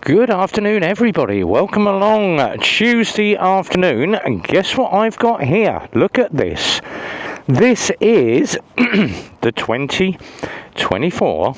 Good afternoon, everybody. Welcome along Tuesday afternoon. And guess what I've got here? Look at this. This is the 2024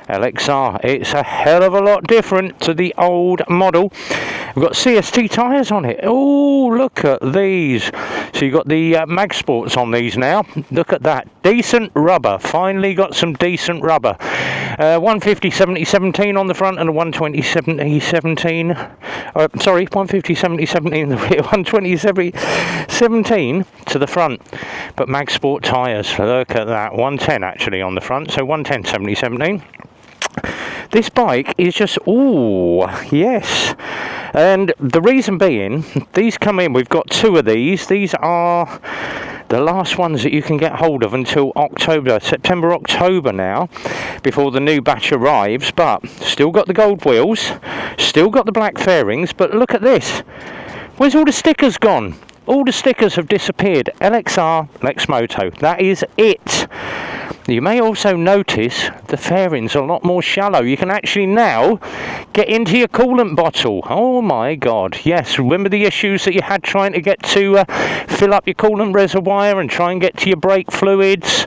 LXR. It's a hell of a lot different to the old model. We've got CST tyres on it. Oh, look at these. So you've got the Mag Sports on these now. Look at that. Decent rubber. Finally got some decent rubber. 150/70/17 on the front and a 120/70/17. Sorry, 150/70/17 in the rear, 120/70/17 to the front. But Mag Sport tyres. Look at that. 110 actually on the front. So 110/70/17. This bike is just, ooh, yes. And the reason being, these come in, we've got two of these. These are the last ones that you can get hold of until September, October now, before the new batch arrives. But still got the gold wheels, still got the black fairings, but look at this. Where's all the stickers gone? All the stickers have disappeared. LXR, Lexmoto, that is it. You may also notice the fairings are a lot more shallow. You can actually now get into your coolant bottle. Oh my God, yes. Remember the issues that you had trying to get to fill up your coolant reservoir and try and get to your brake fluids?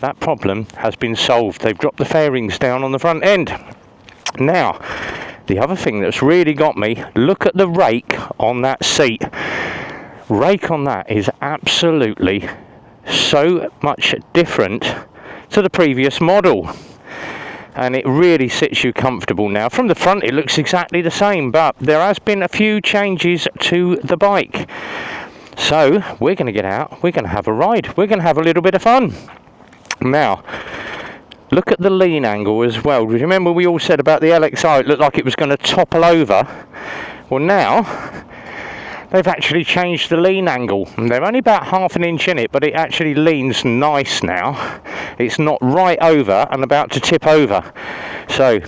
That problem has been solved. They've dropped the fairings down on the front end. Now, the other thing that's really got me, look at the rake on that seat. Rake on that is absolutely so much different to the previous model, and it really sits you comfortable now. From the front it looks exactly the same, but there has been a few changes to the bike. So we're going to get out, we're going to have a ride, we're going to have a little bit of fun. Now look at the lean angle as well. Do you remember we all said about the LXR it looked like it was going to topple over? Well, now they've actually changed the lean angle. They're only about half an inch in it, but it actually leans nice now. It's not right over and about to tip over. So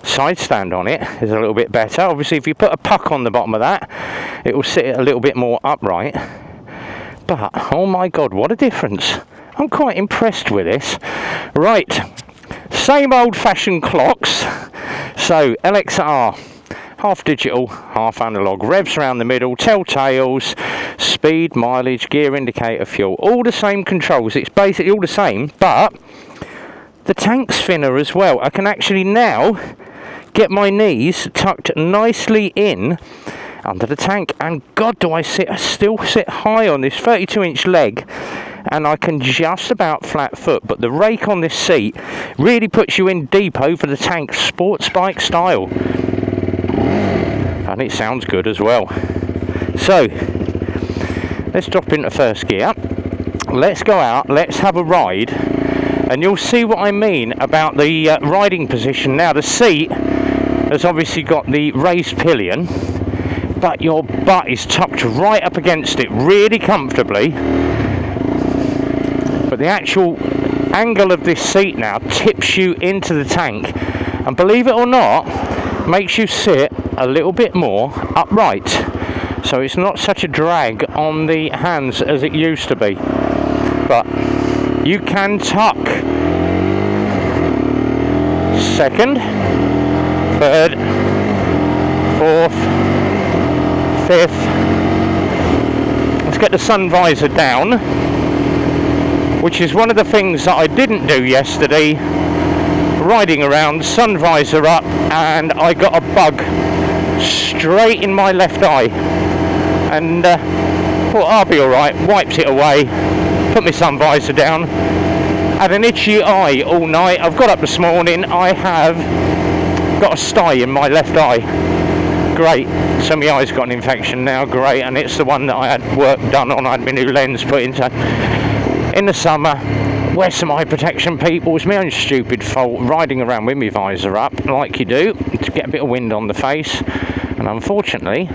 side stand on it is a little bit better. Obviously if you put a puck on the bottom of that, it will sit a little bit more upright. But oh my God, what a difference. I'm quite impressed with this. Right, same old fashioned clocks. So LXR, half digital, half analog, revs around the middle, telltales, speed, mileage, gear indicator, fuel, all the same controls. It's basically all the same, but the tank's thinner as well. I can actually now get my knees tucked nicely in under the tank, and God, do I still sit high on this 32-inch leg, and I can just about flat foot. But the rake on this seat really puts you in deep over the tank, sports bike style. And it sounds good as well. So let's drop into first gear, let's go out, let's have a ride, and you'll see what I mean about the riding position. Now the seat has obviously got the raised pillion, but your butt is tucked right up against it really comfortably. But the actual angle of this seat now tips you into the tank, and believe it or not, makes you sit a little bit more upright, so it's not such a drag on the hands as it used to be. But you can tuck second, third, fourth, fifth. Let's get the sun visor down, which is one of the things that I didn't do yesterday. Riding around, sun visor up, and I got a bug straight in my left eye, and thought I'll be alright, wiped it away, put my sun visor down, had an itchy eye all night. I've got up this morning, I have got a sty in my left eye. Great, so my eye's got an infection now, great, and it's the one that I had work done on. I had my new lens put in. So in the summer, wear some eye protection, people. It's my own stupid fault, riding around with my visor up like you do to get a bit of wind on the face, and unfortunately,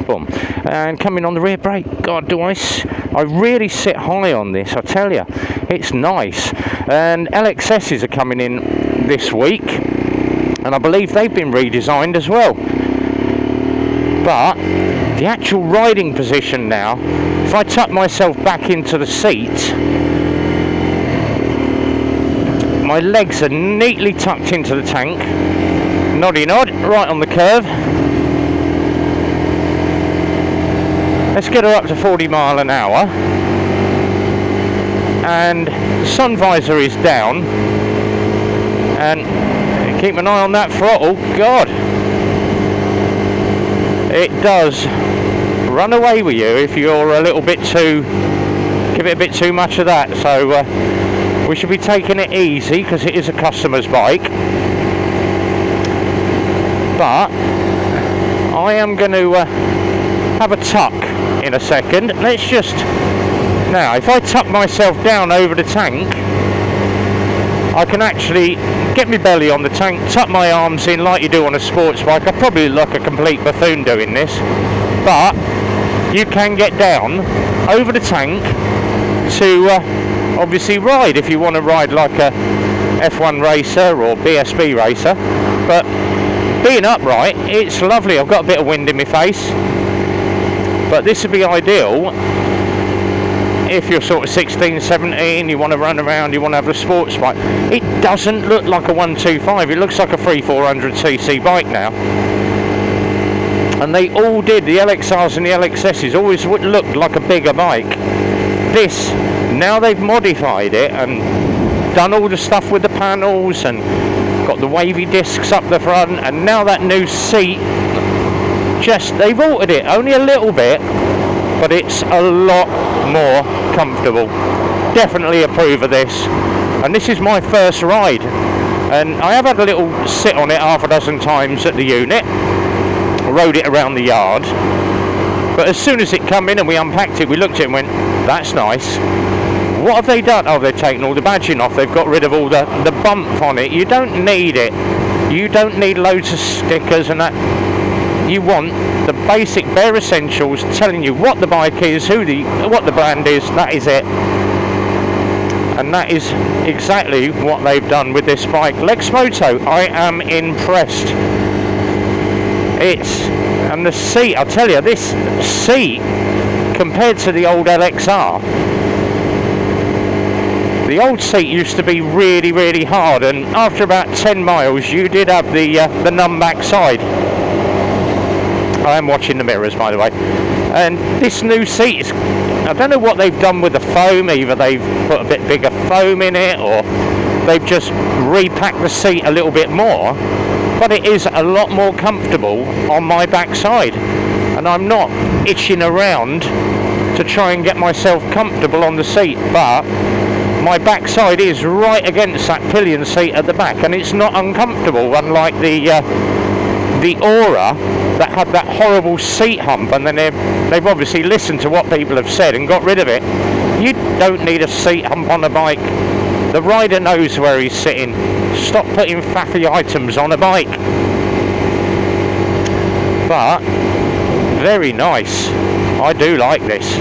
boom, and coming on the rear brake. God, do I really sit high on this, I tell you. It's nice. And LXSs are coming in this week, and I believe they've been redesigned as well. But the actual riding position now, if I tuck myself back into the seat, my legs are neatly tucked into the tank, Noddy nod, right on the curve. Let's get her up to 40 mile an hour. And the sun visor is down. And keep an eye on that throttle. God, it does run away with you if you're a little bit too, give it a bit too much of that. So we should be taking it easy because it is a customer's bike. But I am going to have a tuck in a second. Let's just, now if I tuck myself down over the tank, I can actually get my belly on the tank, tuck my arms in like you do on a sports bike. I probably look a complete buffoon doing this, but you can get down over the tank to obviously ride if you want to ride like a F1 racer or BSB racer. But being upright, it's lovely. I've got a bit of wind in my face, but this would be ideal if you're sort of 16, 17, you want to run around, you want to have a sports bike. It doesn't look like a 125, it looks like a 400cc bike now. And they all did, the LXRs and the LXSs always looked like a bigger bike. This, now they've modified it and done all the stuff with the panels and got the wavy discs up the front, and now that new seat, just, they've altered it only a little bit, but it's a lot more comfortable. Definitely approve of this, and this is my first ride, and I have had a little sit on it half a dozen times at the unit, rode it around the yard, but as soon as it come in and we unpacked it, we looked at it and went, that's nice. What have they done? Oh, they've taken all the badging off, they've got rid of all the bump on it. You don't need it, you don't need loads of stickers and that. You want the basic bare essentials telling you what the bike is, what the brand is, that is it. And that is exactly what they've done with this bike. Lexmoto, I am impressed. And the seat, I'll tell you, this seat compared to the old LXR, the old seat used to be really, really hard, and after about 10 miles you did have the numb back side. I am watching the mirrors, by the way. And this new seat is, I don't know what they've done with the foam. Either they've put a bit bigger foam in it, or they've just repacked the seat a little bit more, but it is a lot more comfortable on my backside, and I'm not itching around to try and get myself comfortable on the seat. But my backside is right against that pillion seat at the back, and it's not uncomfortable, unlike the Aura that had that horrible seat hump, and then they've obviously listened to what people have said and got rid of it. You don't need a seat hump on a bike. The rider knows where he's sitting. Stop putting faffy items on a bike. But very nice. I do like this.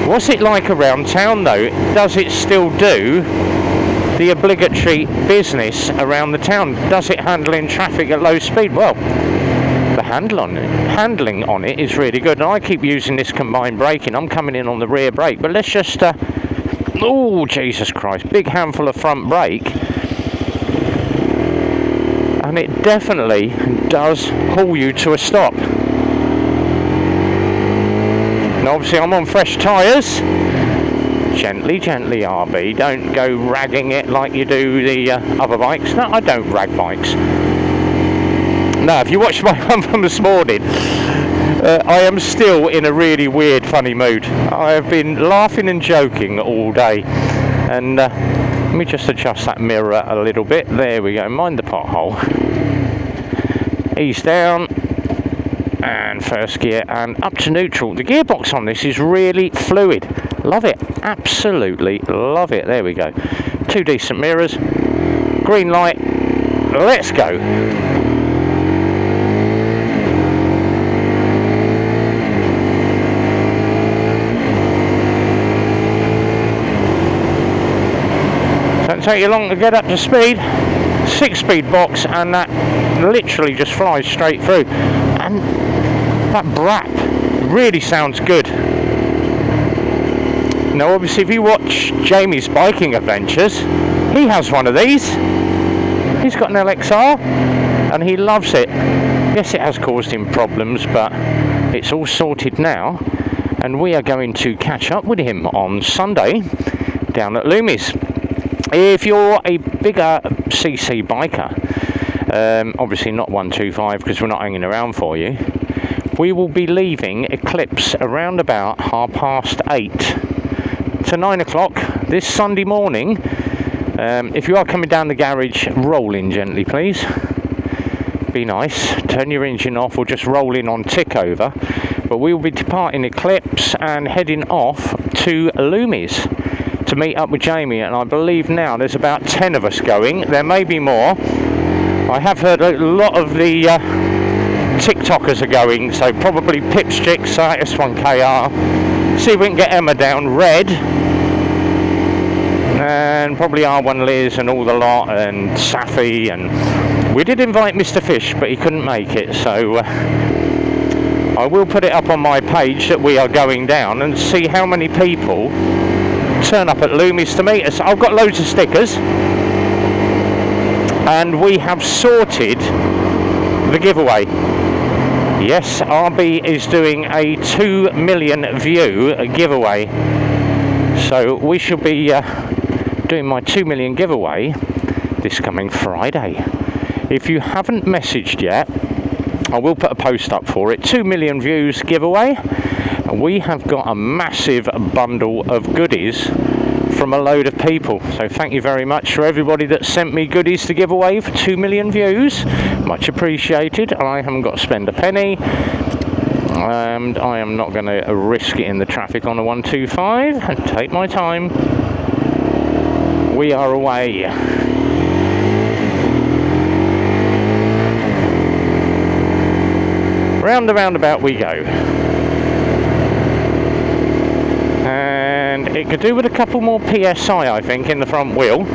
What's it like around town though? Does it still do the obligatory business around the town? Does it handle in traffic at low speed? Well, the handling on it is really good, and I keep using this combined braking. I'm coming in on the rear brake, but let's just oh Jesus Christ, big handful of front brake, and it definitely does haul you to a stop. Now obviously I'm on fresh tyres. Gently, gently, RB. Don't go ragging it like you do the other bikes. No, I don't rag bikes. No, if you watch my one from this morning, I am still in a really weird, funny mood. I have been laughing and joking all day. And let me just adjust that mirror a little bit. There we go. Mind the pothole. Ease down. And first gear and up to neutral. The gearbox on this is really fluid. Love it. Absolutely love it. There we go. Two decent mirrors. Green light. Let's go. Don't take you long to get up to speed. 6-speed box, and that literally just flies straight through. And that brap really sounds good. Now obviously if you watch Jamie's biking adventures, he has one of these. He's got an LXR, and he loves it. Yes, it has caused him problems, but it's all sorted now, and we are going to catch up with him on Sunday down at Loomis. If you're a bigger CC biker, obviously not 125 because we're not hanging around for you, we will be leaving Eclipse around about 8:30 to 9 o'clock this Sunday morning. If you are coming down the garage, roll in gently please. Be nice, turn your engine off or just roll in on tick over. But we will be departing Eclipse and heading off to Loomis to meet up with Jamie, and I believe now there's about 10 of us going. There may be more. I have heard a lot of the TikTokers are going, so probably Pipstick, S1KR, see if we can get Emma down, Red, and probably R1 Liz and all the lot, and Safi, and we did invite Mr. Fish, but he couldn't make it, so I will put it up on my page that we are going down and see how many people turn up at Loomis to meet us. I've got loads of stickers, and we have sorted the giveaway. Yes, RB is doing a 2 million view giveaway, so we shall be doing my 2 million giveaway this coming Friday. If you haven't messaged yet, I will put a post up for it. 2 million views giveaway, and we have got a massive bundle of goodies from a load of people, so thank you very much for everybody that sent me goodies to give away for 2 million views. Much appreciated. I haven't got to spend a penny, and I am not going to risk it in the traffic on a 125 and take my time. We are away. Round the roundabout we go. And it could do with a couple more PSI, I think, in the front wheel.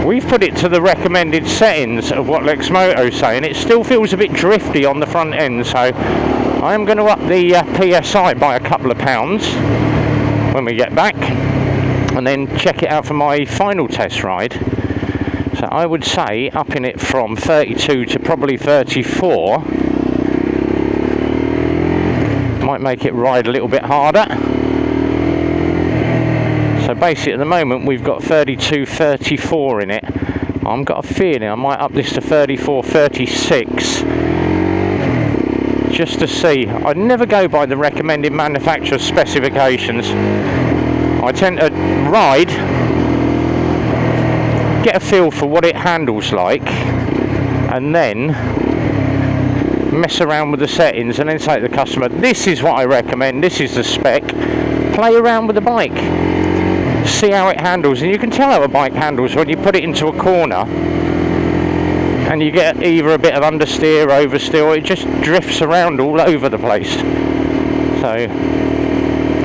We've put it to the recommended settings of what Lexmoto is saying. It still feels a bit drifty on the front end, so I am going to up the PSI by a couple of pounds when we get back, and then check it out for my final test ride. So I would say upping it from 32 to probably 34 might make it ride a little bit harder. So basically at the moment we've got 32, 34 in it. I've got a feeling I might up this to 34, 36 just to see. I'd never go by the recommended manufacturer specifications. I tend to ride, get a feel for what it handles like, and then mess around with the settings and then say to the customer, this is what I recommend, this is the spec. Play around with the bike, see how it handles, and you can tell how a bike handles when you put it into a corner and you get either a bit of understeer, oversteer, or it just drifts around all over the place. So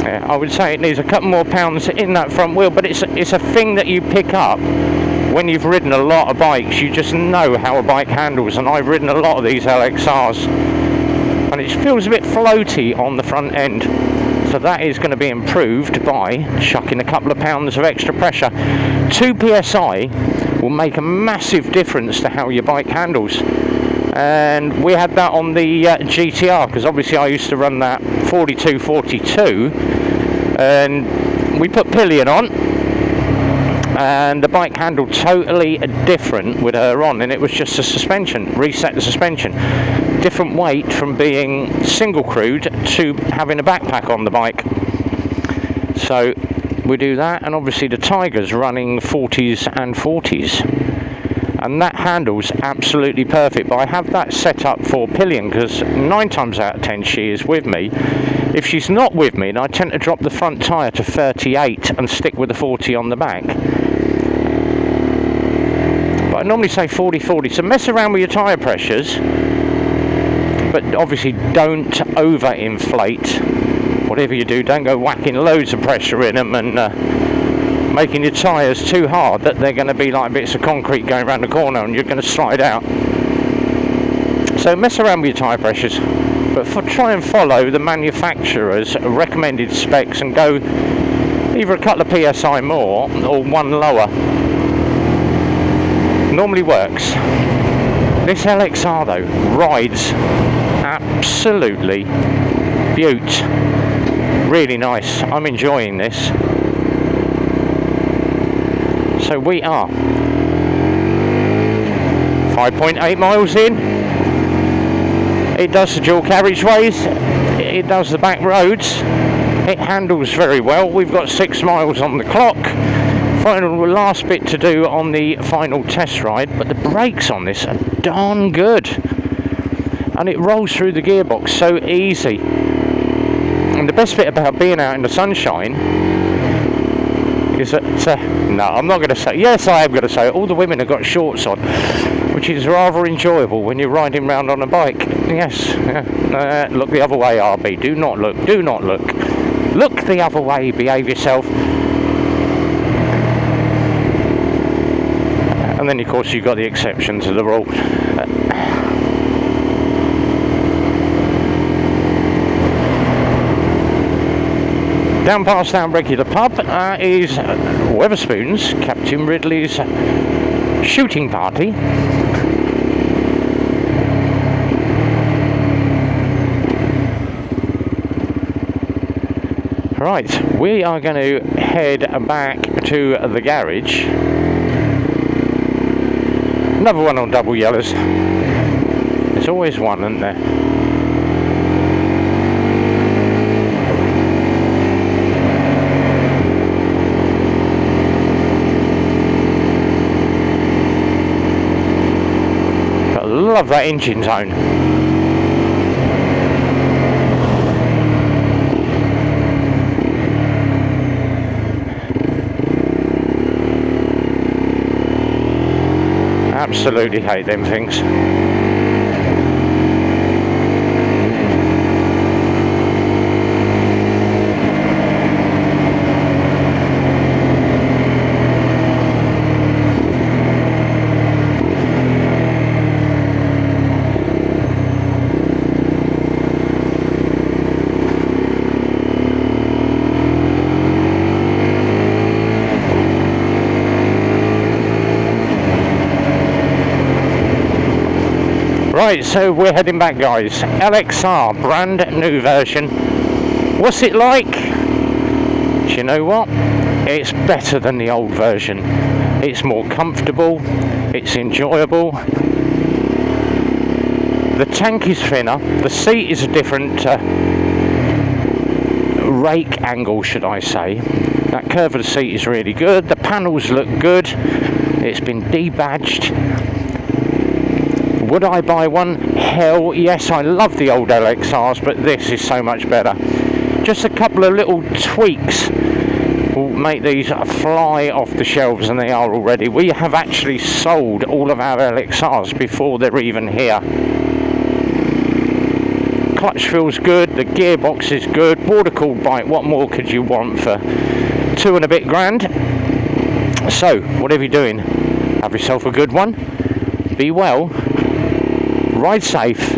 yeah, I would say it needs a couple more pounds in that front wheel, but it's a thing that you pick up when you've ridden a lot of bikes. You just know how a bike handles, and I've ridden a lot of these LXRs, and it feels a bit floaty on the front end. So that is going to be improved by chucking a couple of pounds of extra pressure. 2 PSI will make a massive difference to how your bike handles. And we had that on the GTR, because obviously I used to run that 42, and we put pillion on, and the bike handled totally different with her on, and it was just a suspension, reset the suspension. Different weight from being single crewed to having a backpack on the bike. So we do that, and obviously the Tiger's running 40s and 40s, and that handles absolutely perfect. But I have that set up for pillion because 9 times out of 10 she is with me. If she's not with me, then I tend to drop the front tyre to 38 and stick with the 40 on the back. But I normally say 40-40, so mess around with your tyre pressures, but obviously don't over-inflate. Whatever you do, don't go whacking loads of pressure in them and making your tyres too hard that they're going to be like bits of concrete going around the corner and you're going to slide out. So mess around with your tyre pressures, but try and follow the manufacturer's recommended specs and go either a couple of PSI more or one lower. normally works. This LXR though rides absolutely beaut. Really nice. I'm enjoying this. So we are 5.8 miles in. It does the dual carriageways, it does the back roads, it handles very well. We've got 6 miles on the clock. Final last bit to do on the final test ride, but the brakes on this are darn good. And it rolls through the gearbox so easy. And the best bit about being out in the sunshine is that, no, I'm not going to say, yes I am going to say, all the women have got shorts on, which is rather enjoyable when you're riding round on a bike. Yes, yeah. Look the other way, RB, do not look, do not look. Look the other way, behave yourself. And then of course you've got the exception to the rule. Down past our regular pub is Wetherspoon's, Captain Ridley's shooting party. Right, we are going to head back to the garage. Another one on double yellows. There's always one, isn't there? But I love that engine tone. Absolutely hate them things. Right, so we're heading back, guys. LXR, brand new version. What's it like? Do you know what? It's better than the old version. It's more comfortable, it's enjoyable. The tank is thinner, the seat is a different rake angle, should I say. That curve of the seat is really good, the panels look good, it's been debadged. Would I buy one? Hell yes, I love the old LXRs, but this is so much better. Just a couple of little tweaks will make these fly off the shelves, and they are already. We have actually sold all of our LXRs before they're even here. Clutch feels good, the gearbox is good, water cooled bike, what more could you want for 2 and a bit grand? So, whatever you're doing, have yourself a good one, be well, ride safe,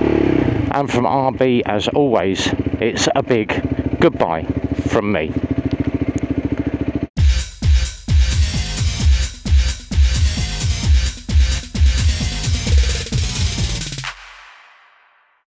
and from RB as always, it's a big goodbye from me.